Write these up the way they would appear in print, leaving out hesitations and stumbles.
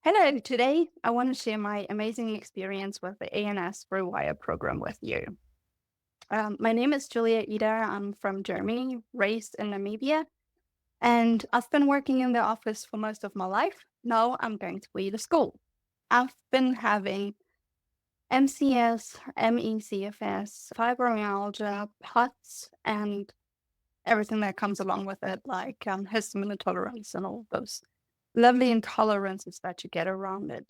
Hello, today I want to share my amazing experience with the ANS Rewire program with you. My name is Julia Ida. I'm from Germany, raised in Namibia, and I've been working in the office for most of my life. Now I'm going to lead a school. I've been having MCS, MECFS, fibromyalgia, POTS, and everything that comes along with it, like histamine intolerance and all those lovely intolerances that you get around it.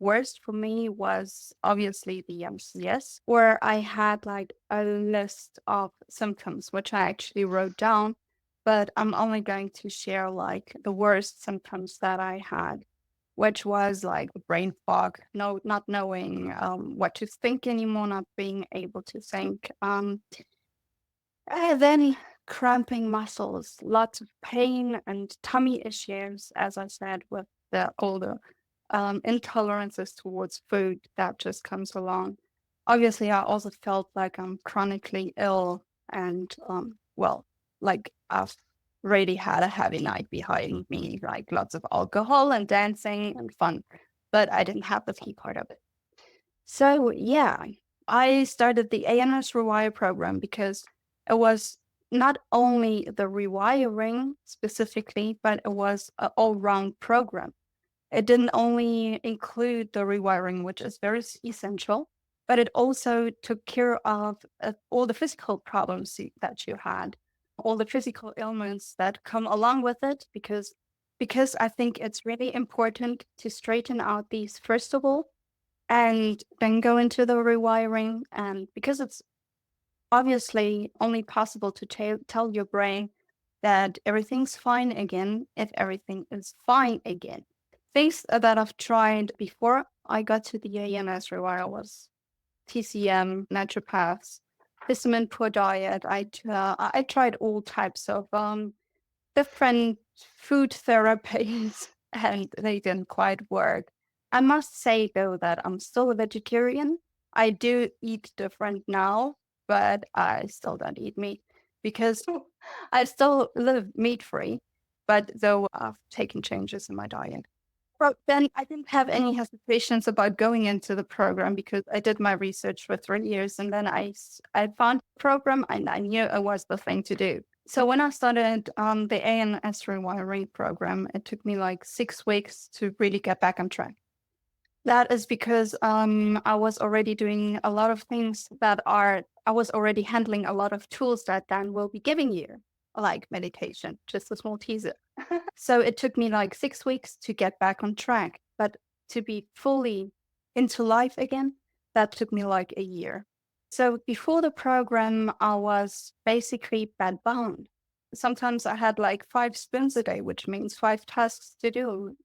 Worst for me was obviously the MCS, where I had like a list of symptoms, which I actually wrote down, but I'm only going to share like the worst symptoms that I had, which was like the brain fog, not knowing what to think anymore, not being able to think. Then cramping muscles, lots of pain and tummy issues, as I said, with all the intolerances towards food that just comes along. Obviously, I also felt like I'm chronically ill and, well, like I've really had a heavy night behind me, like lots of alcohol and dancing and fun, but I didn't have the key part of it. So yeah, I started the ANS Rewire program because it was not only the rewiring specifically, but it was an all-round program. It didn't only include the rewiring, which is very essential, but it also took care of all the physical problems that you had, all the physical ailments that come along with it, because I think it's really important to straighten out these first of all and then go into the rewiring. And because it's obviously only possible to tell your brain that everything's fine again if everything is fine again. Things that I've tried before I got to the AMS rewire was TCM, naturopaths, histamine poor diet. I tried all types of different food therapies and they didn't quite work. I must say though that I'm still a vegetarian. I do eat different now, but I still don't eat meat because I still live meat free. But though I've taken changes in my diet. But then I didn't have any hesitations about going into the program because I did my research for 3 years and then I found the program and I knew it was the thing to do. So when I started the ANS rewiring program, it took me like 6 weeks to really get back on track. That is because I was already doing a lot of things I was already handling a lot of tools that Dan will be giving you, like meditation, just a small teaser. So it took me like 6 weeks to get back on track, but to be fully into life again, that took me like a year. So before the program, I was basically bedbound. Sometimes I had like 5 spins a day, which means 5 tasks to do.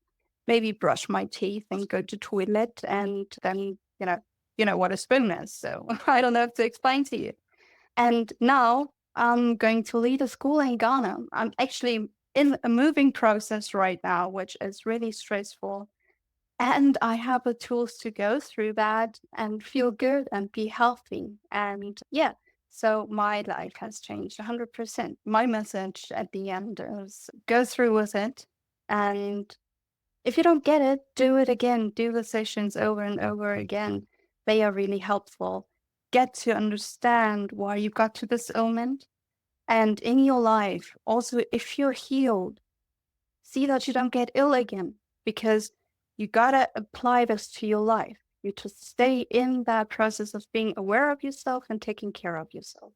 Maybe brush my teeth and go to toilet, and then you know what a spin is. So I don't have to explain to you. And now I'm going to lead a school in Ghana. I'm actually in a moving process right now, which is really stressful. And I have the tools to go through that and feel good and be healthy. And yeah, so my life has changed 100%. My message at the end is go through with it. And if you don't get it, do it again. Do the sessions over and over again. They are really helpful. Get to understand why you got to this ailment. And in your life, also, if you're healed, see that you don't get ill again because you gotta apply this to your life. You just stay in that process of being aware of yourself and taking care of yourself.